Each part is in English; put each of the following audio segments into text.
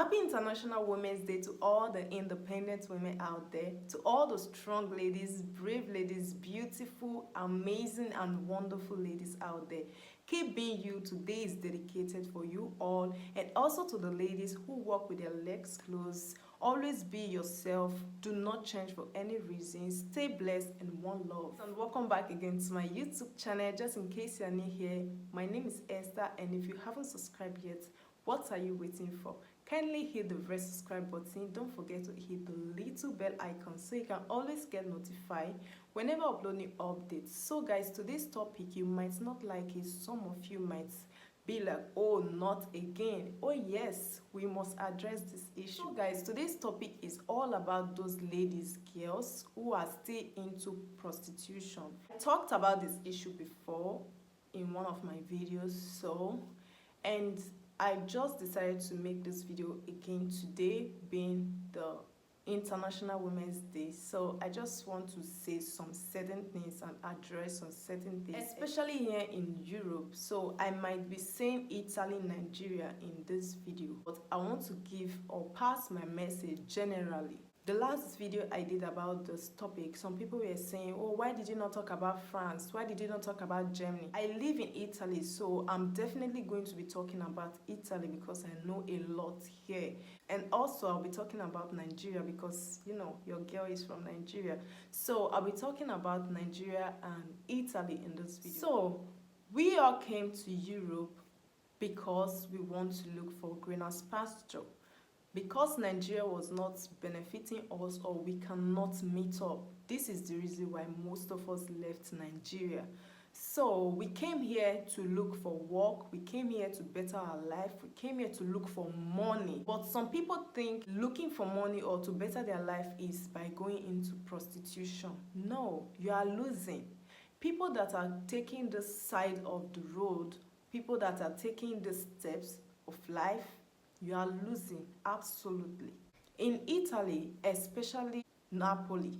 Happy International Women's Day to all the independent women out there, to all the strong ladies, brave ladies, beautiful, amazing and wonderful ladies out there. Keep being you. Today is dedicated for you all, and also to the ladies who walk with their legs closed. Always be yourself. Do not change for any reason. Stay blessed and one love. And welcome back again to my YouTube channel. Just in case you're new here, my name is Esther, and if you haven't subscribed yet, what are you waiting for? Kindly hit the red subscribe button. Don't forget to hit the little bell icon so you can always get notified whenever I upload new updates. So guys, today's topic, you might not like it. Some of you might be like, oh, not again. Oh yes, we must address this issue. So guys, today's topic is all about those ladies, girls who are still into prostitution. I talked about this issue before in one of my videos, and I just decided to make this video again today, being the International Women's Day. So I just want to say some certain things and address some certain things, especially here in Europe. So I might be saying Italy, Nigeria in this video, but I want to give or pass my message generally. The last video I did about this topic, some people were saying, oh, why did you not talk about France? Why did you not talk about Germany? I live in Italy, so I'm definitely going to be talking about Italy because I know a lot here. And also, I'll be talking about Nigeria because, you know, your girl is from Nigeria. So I'll be talking about Nigeria and Italy in this video. So we all came to Europe because we want to look for greener pasture. Because Nigeria was not benefiting us, or we cannot meet up. This is the reason why most of us left Nigeria. So we came here to look for work, we came here to better our life, we came here to look for money. But some people think looking for money or to better their life is by going into prostitution. No, you are losing. People that are taking this side of the road, people that are taking the steps of life, you are losing, absolutely. In Italy, especially Napoli,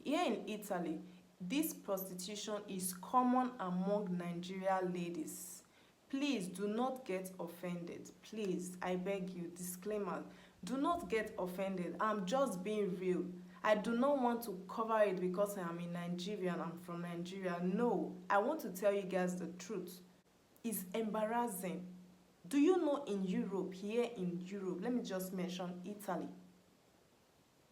here in Italy, this prostitution is common among Nigerian ladies. Please do not get offended. Please, I beg you, disclaimer, do not get offended. I'm just being real. I do not want to cover it because I am in Nigeria and I'm from Nigeria. No, I want to tell you guys the truth. It's embarrassing. Do you know in Europe, here in Europe, let me just mention Italy,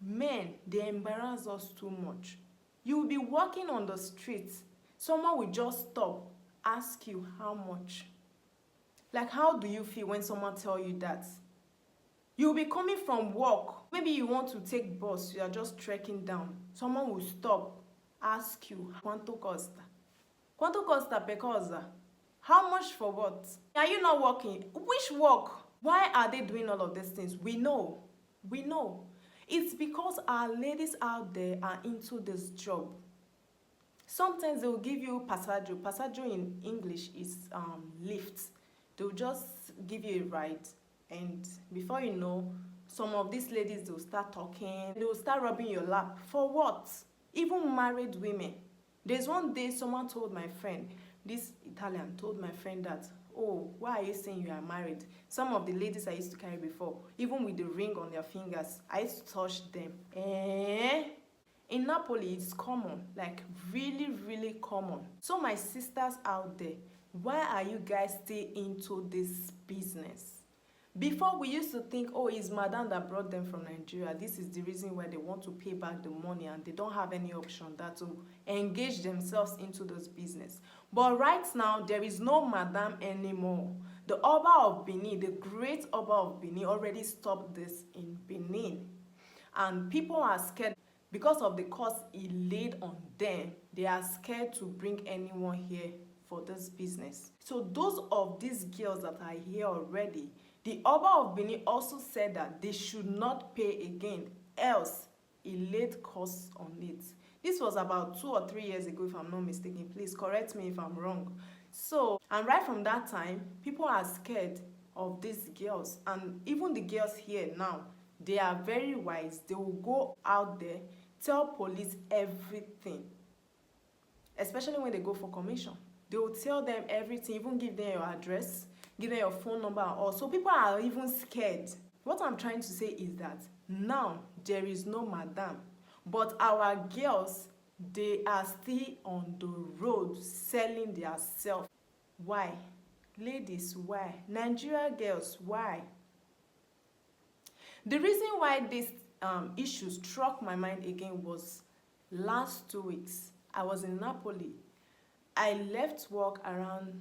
men, they embarrass us too much. You will be walking on the street, someone will just stop, ask you how much. Like, how do you feel when someone tell you that? You will be coming from work, maybe you want to take bus, you are just trekking down, someone will stop, ask you, quanto costa? Quanto costa per cosa? How much for what? Are you not working? Which work? Why are they doing all of these things? We know. We know. It's because our ladies out there are into this job. Sometimes they will give you passaggio. Passaggio in English is lift. They'll just give you a ride. And before you know, some of these ladies, they'll start talking. They will start rubbing your lap. For what? Even married women. There's one day someone told my friend, this Italian told my friend that, oh, why are you saying you are married? Some of the ladies I used to carry before, even with the ring on their fingers, I used to touch them. In Napoli, it's common, like really, really common. So my sisters out there, why are you guys still into this business? Before, we used to think, oh, it's madam that brought them from Nigeria. This is the reason why they want to pay back the money and they don't have any option than to engage themselves into this business. But right now, there is no madam anymore. The Oba of Benin, the great Oba of Benin, already stopped this in Benin. And people are scared because of the cost he laid on them. They are scared to bring anyone here for this business. So those of these girls that are here already, the Oba of Benin also said that they should not pay again, else he laid costs on it. This was about 2 or 3 years ago, if I'm not mistaken. Please correct me if I'm wrong. So, and right from that time, people are scared of these girls. And even the girls here now, they are very wise. They will go out there, tell police everything. Especially when they go for commission. They will tell them everything, even give them your address. give them your phone number and all. So people are even scared. What I'm trying to say is that now there is no madam, but our girls, they are still on the road selling their self. Why? Ladies, why? Nigeria girls, why? The reason why this issue struck my mind again was last 2 weeks. I was in Napoli. I left work around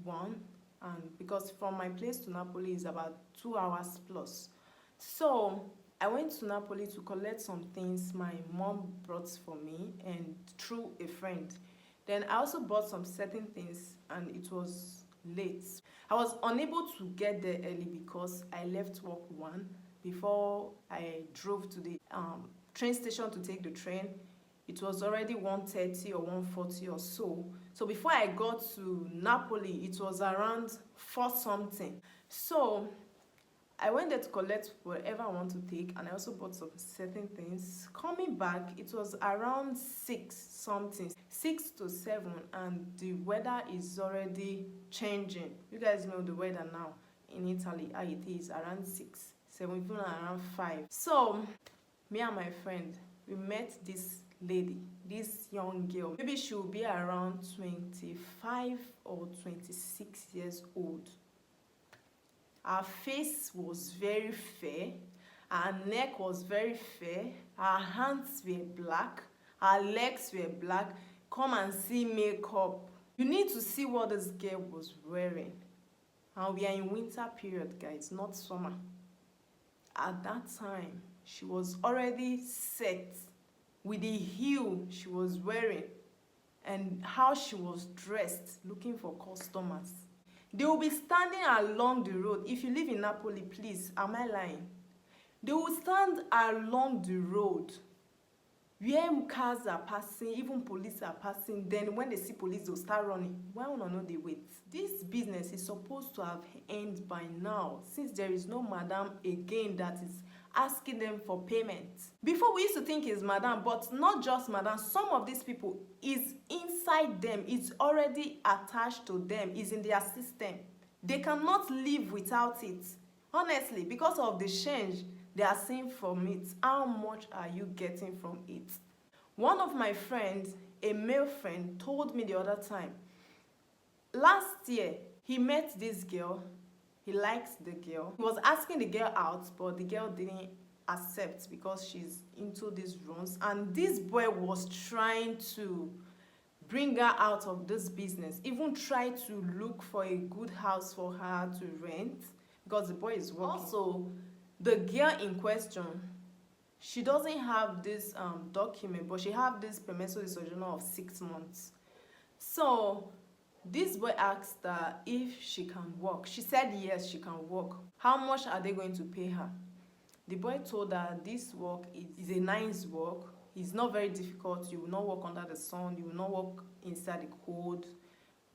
1, and because from my place to Napoli is about 2 hours plus. So I went to Napoli to collect some things my mom brought for me and through a friend. Then I also bought some certain things and it was late. I was unable to get there early because I left work 1 before I drove to the train station to take the train. It was already 1:30 or 1:40 or so. So before I got to Napoli, it was around 4 something. So I went there to collect whatever I want to take, and I also bought some certain things. Coming back, it was around 6 something, 6 to 7, and the weather is already changing. You guys know the weather now in Italy, how it is around 6, 7, even around 5. So me and my friend, we met this lady, this young girl. Maybe she will be around 25 or 26 years old. Her face was very fair, her neck was very fair, her hands were black, her legs were black. Come and see makeup. You need to see what this girl was wearing. And we are in winter period, guys, not summer. At that time, she was already set with the heel she was wearing and how she was dressed, looking for customers. They will be standing along the road. If you live in Napoli, please, am I lying? They will stand along the road where cars are passing, even police are passing. Then when they see police, they'll start running. Why would not they wait? This business is supposed to have ended by now, since there is no madam again that is asking them for payment. Before we used to think it's madam, but not just madam. Some of these people is inside them, it's already attached to them, is in their system. They cannot live without it. Honestly, because of the change they are seeing from it. How much are you getting from it? One of my friends, a male friend, told me the other time, last year he met this girl. He liked the girl. He was asking the girl out, but the girl didn't accept because she's into these runs. And this boy was trying to bring her out of this business, even try to look for a good house for her to rent because the boy is working. Also, the girl in question, she doesn't have this document, but she have this permesso di soggiorno of 6 months. So this boy asked her if she can work. She said yes, she can work. How much are they going to pay her? The boy told her this work is a nice work. It's not very difficult. You will not work under the sun. You will not work inside the cold.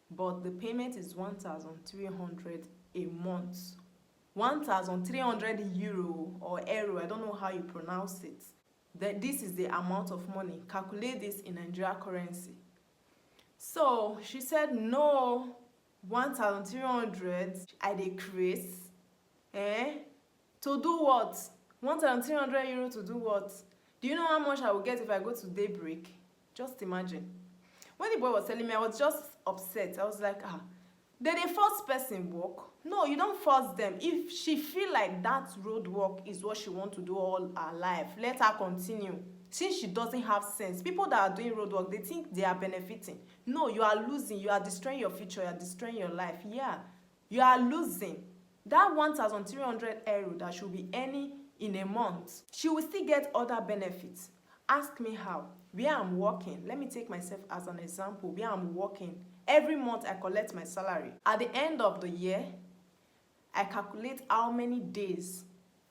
But the payment is 1,300 a month. 1,300 euro or euro. I don't know how you pronounce it. This is the amount of money. Calculate this in Nigeria currency. So she said no, 1,300 I decrease. To do what? 1,300 euro to do what? Do you know how much I will get if I go to daybreak? Just imagine. When the boy was telling me, I was just upset. I was like, did a first person work? No, you don't force them. If she feel like that road work is what she want to do all her life, let her continue. Since she doesn't have sense, people that are doing road work, they think they are benefiting. No, you are losing. You are destroying your future. You are destroying your life. Yeah, you are losing. That 1,300 euro that she'll be earning in a month, she will still get other benefits. Ask me how. Where I'm working, let me take myself as an example. Where I'm working, every month I collect my salary. At the end of the year, I calculate how many days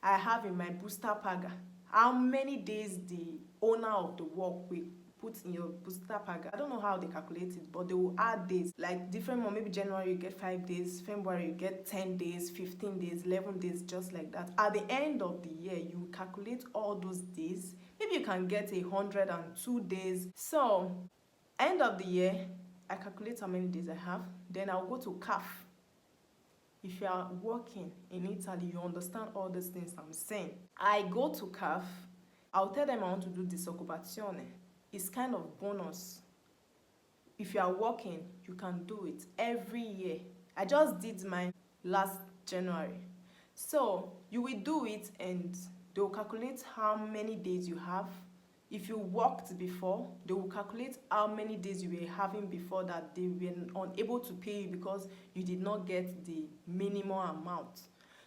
I have in my booster paga, how many days the owner of the work will put in your booster paga. I don't know how they calculate it, but they will add days. Like different month, maybe January you get 5 days, February you get 10 days, 15 days, 11 days, just like that. At the end of the year, you calculate all those days. Maybe you can get 102 days. So, end of the year, I calculate how many days I have. Then I'll go to CAF. If you are working in Italy, you understand all these things I'm saying. I go to CAF, I'll tell them I want to do disoccupazione. It's kind of bonus. If you are working, you can do it every year. I just did mine last January. So you will do it and they will calculate how many days you have. If you worked before, they will calculate how many days you were having before that they were unable to pay you because you did not get the minimum amount.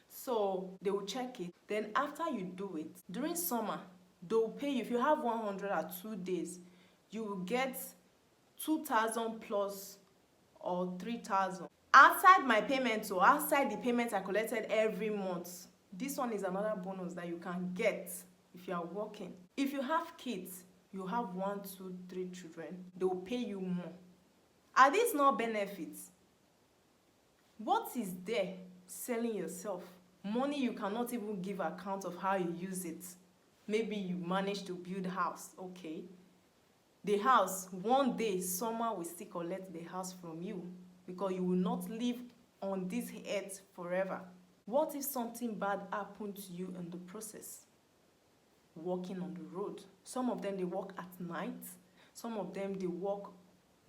So they will check it. Then after you do it, during summer, they will pay you. If you have 102 days, you will get 2,000 plus or 3,000. Outside my payment, so outside the payment I collected every month, this one is another bonus that you can get if you are working. If you have kids, you have 1, 2, 3 children, they will pay you more. Are these not benefits? What is there selling yourself? Money you cannot even give account of how you use it. Maybe you managed to build a house, okay. The house, one day someone will still collect the house from you because you will not live on this earth forever. What if something bad happened to you in the process? Walking on the road. Some of them, they walk at night. Some of them, they walk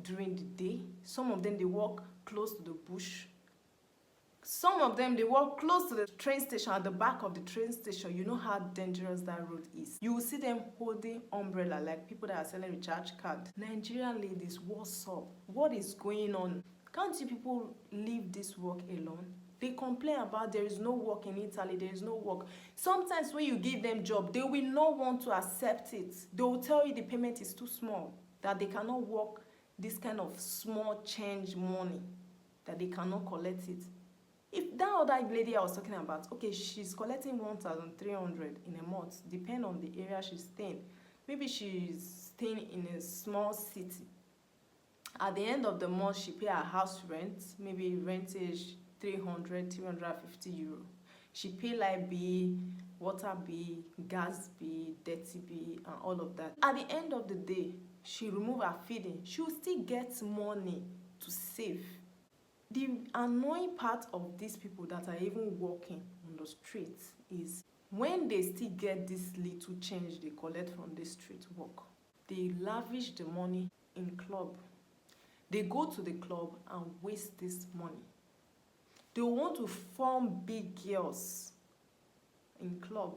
during the day. Some of them, they walk close to the bush. Some of them, they walk close to the train station, at the back of the train station. You know how dangerous that road is. You will see them holding umbrella like people that are selling recharge card. Nigerian ladies, what's up? What is going on? Can't you people leave this work alone? They complain about there is no work in Italy, there is no work. Sometimes when you give them job, they will not want to accept it. They will tell you the payment is too small, that they cannot work this kind of small change money, that they cannot collect it. If that other lady I was talking about, okay, she's collecting 1,300 in a month, depending on the area she's staying. Maybe she's staying in a small city. At the end of the month, she pay her house rent, maybe rent is 300, 350 euro. She pay light bill, water bill, gas bill, dirty bill, and all of that. At the end of the day, she remove her feeding. She will still get money to save. The annoying part of these people that are even walking on the streets is when they still get this little change they collect from the street work, they lavish the money in club. They go to the club and waste this money. They want to form big girls in club,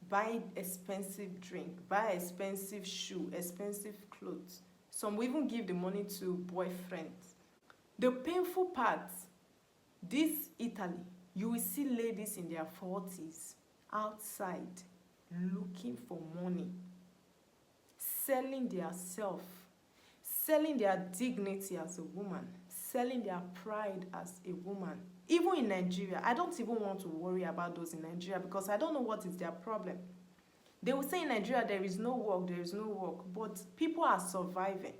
buy expensive drink, buy expensive shoe, expensive clothes. Some will even give the money to boyfriends. The painful part, this Italy, you will see ladies in their 40s outside looking for money, selling their self, selling their dignity as a woman, selling their pride as a woman. Even in Nigeria, I don't even want to worry about those in Nigeria because I don't know what is their problem. They will say in Nigeria there is no work, there is no work, but people are surviving.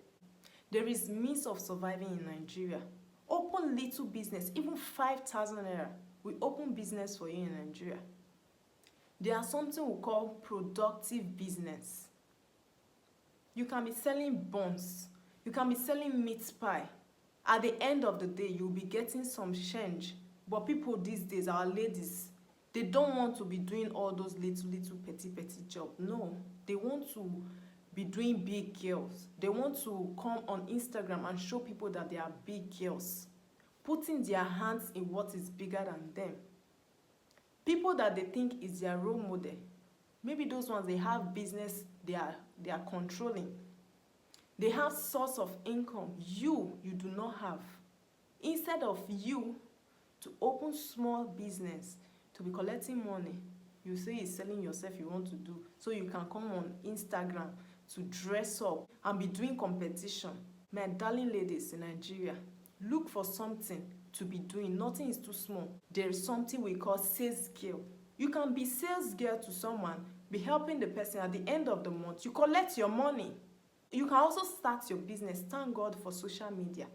There is means of surviving in Nigeria. Open little business, even 5,000 naira. We open business for you in Nigeria. There are something we call productive business. You can be selling buns. You can be selling meat pie. At the end of the day, you'll be getting some change. But people these days, our ladies, they don't want to be doing all those little petty jobs. No, they want to be doing big girls. They want to come on Instagram and show people that they are big girls, putting their hands in what is bigger than them. People that they think is their role model, maybe those ones, they have business they are controlling. They have source of income. You do not have. Instead of you to open small business, to be collecting money, you say it's selling yourself you want to do, so you can come on Instagram to dress up and be doing competition. My darling ladies in Nigeria, look for something to be doing. Nothing is too small. There is something we call sales girl. You can be sales girl to someone, be helping the person. At the end of the month, you collect your money. You can also start your business. Thank God for social media.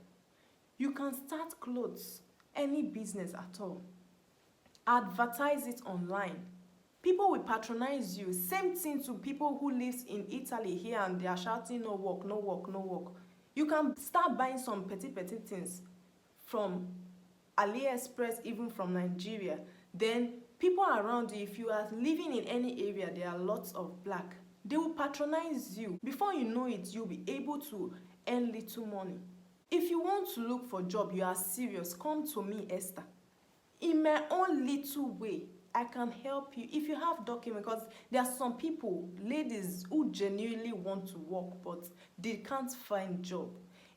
You can start clothes, any business at all. Advertise it online. People will patronize you. Same thing to people who live in Italy here and they are shouting no work, no work, no work. You can start buying some petty things from AliExpress, even from Nigeria, then people around you, if you are living in any area, there are lots of black, they will patronize you. Before you know it, you'll be able to earn little money. If you want to look for job, you are serious, come to me, Esther. In my own little way, I can help you. If you have document, because there are some people, ladies, who genuinely want to work but they can't find job.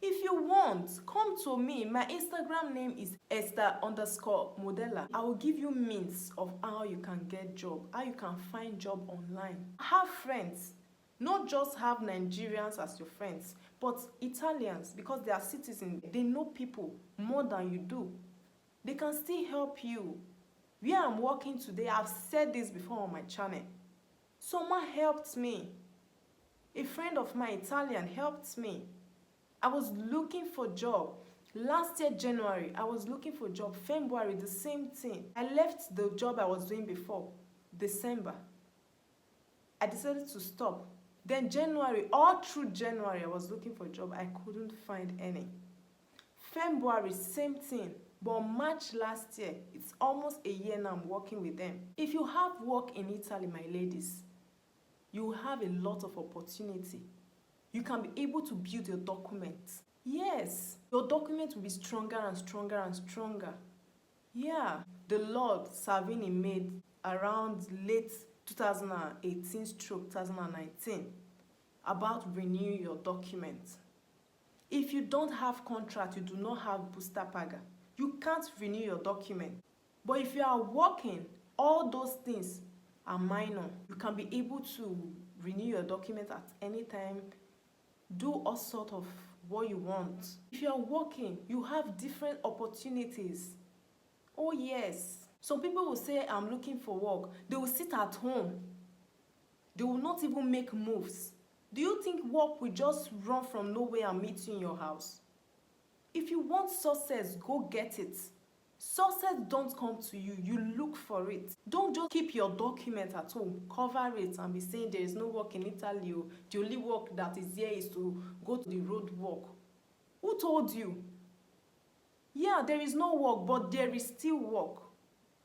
If you want, come to me. My Instagram name is Esther_Modella. I will give you means of how you can get job, how you can find job online. Have friends. Not just have Nigerians as your friends, but Italians, because they are citizens. They know people more than you do. They can still help you. Where I'm working today, I've said this before on my channel. Someone helped me. A friend of mine, Italian, helped me. I was looking for job. Last year, January, I was looking for job. February, the same thing. I left the job I was doing before. December, I decided to stop. Then January, all through January, I was looking for job. I couldn't find any. February, same thing. But March last year, it's almost a year now I'm working with them. If you have work in Italy, my ladies, you have a lot of opportunity. You can be able to build your documents. Yes, your document will be stronger and stronger and stronger. Yeah, the Lord serving in May around late 2018/2019 about renewing your documents. If you don't have contract, you do not have booster paga, you can't renew your document. But if you are working, all those things are minor. You can be able to renew your document at any time, do all sort of what you want. If you are working, you have different opportunities. Oh yes. Some people will say, I'm looking for work. They will sit at home. They will not even make moves. Do you think work will just run from nowhere and meet you in your house? If you want success, go get it. Success don't come to you, you look for it. Don't just keep your document at home, cover it and be saying there is no work in Italy. The only work that is here is to go to the road work. Who told you? Yeah, there is no work, but there is still work.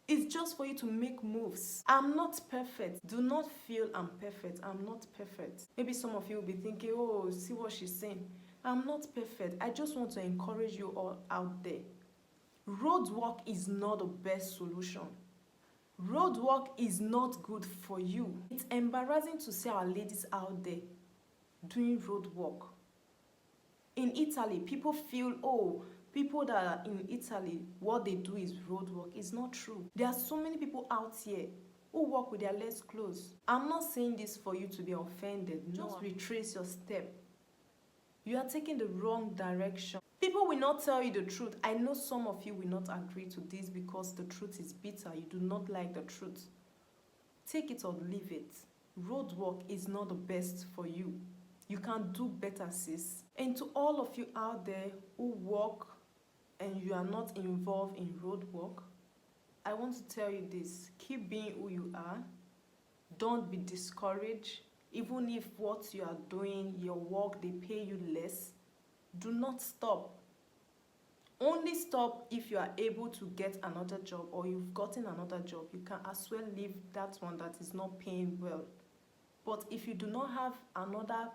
It's just for you to make moves. I'm not perfect. Do not feel I'm perfect. I'm not perfect. Maybe some of you will be thinking, oh, see what she's saying. I'm not perfect. I just want to encourage you all out there. Road work is not the best solution. Road work is not good for you. It's embarrassing to see our ladies out there doing road work. In Italy, people feel, oh, people that are in Italy, what they do is road work. It's not true. There are so many people out here who walk with their legs closed. I'm not saying this for you to be offended. Just retrace your step. You are taking the wrong direction. People will not tell you the truth. I know some of you will not agree to this because the truth is bitter. You do not like the truth. Take it or leave it. Road work is not the best for you. You can do better, sis. And to all of you out there who work and you are not involved in road work, I want to tell you this. Keep being who you are. Don't be discouraged. Even if what you are doing, your work, they pay you less, do not stop. Only stop if you are able to get another job or you've gotten another job. You can as well leave that one that is not paying well. But if you do not have another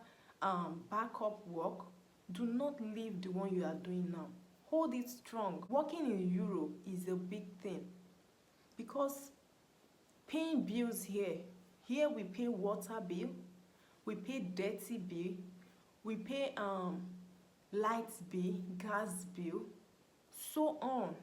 backup work, do not leave the one you are doing now. Hold it strong. Working in Europe is a big thing because paying bills here we pay water bill, we pay dirty bill, we pay light bill, gas bill, so on.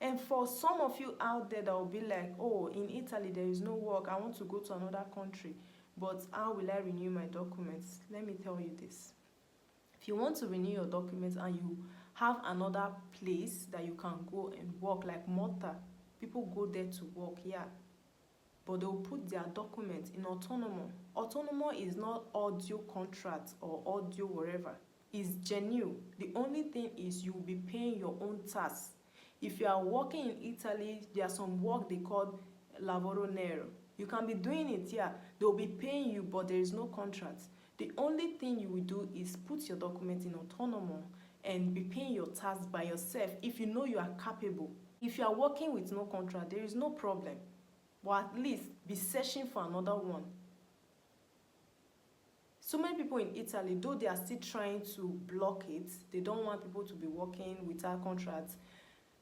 And for some of you out there that will be like, oh, in Italy there is no work, I want to go to another country, but how will I renew my documents? Let me tell you this. If you want to renew your documents and you have another place that you can go and work, like Malta, people go there to work, yeah, but they will put their documents in autonomous. Autonomous is not audio contract or audio whatever. It's genuine. The only thing is you will be paying your own tax. If you are working in Italy, there's some work they call lavoro nero. You can be doing it here. They will be paying you, but there is no contract. The only thing you will do is put your document in autonomous and be paying your tax by yourself if you know you are capable. If you are working with no contract, there is no problem, but at least be searching for another one. So many people in Italy, though they are still trying to block it, they don't want people to be working without contracts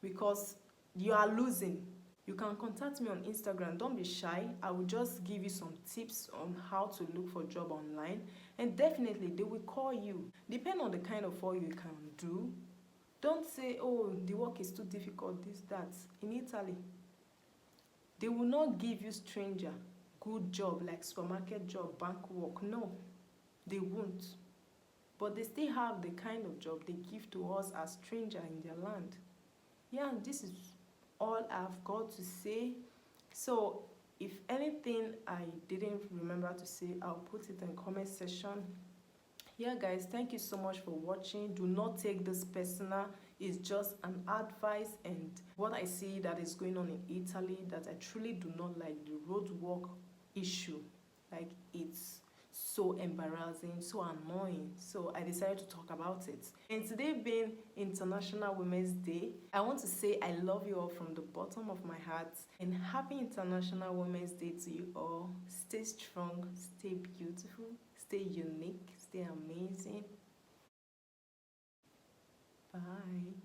because you are losing. You can contact me on Instagram. Don't be shy. I will just give you some tips on how to look for a job online, and definitely they will call you. Depend on the kind of work you can do. Don't say, oh, the work is too difficult, this, that. In Italy, they will not give you stranger good job like supermarket job, bank work. No, they won't. But they still have the kind of job they give to us as stranger in their land. Yeah, this is all I've got to say. So if anything I didn't remember to say, I'll put it in comment section. Yeah guys, thank you so much for watching. Do not take this personal. It's just an advice and what I see that is going on in Italy that I truly do not like, the road work issue. Like, it's so embarrassing, so annoying. So I decided to talk about it. And today being International Women's Day, I want to say I love you all from the bottom of my heart and happy International Women's Day to you all. Stay strong, stay beautiful, stay unique, stay amazing. Bye.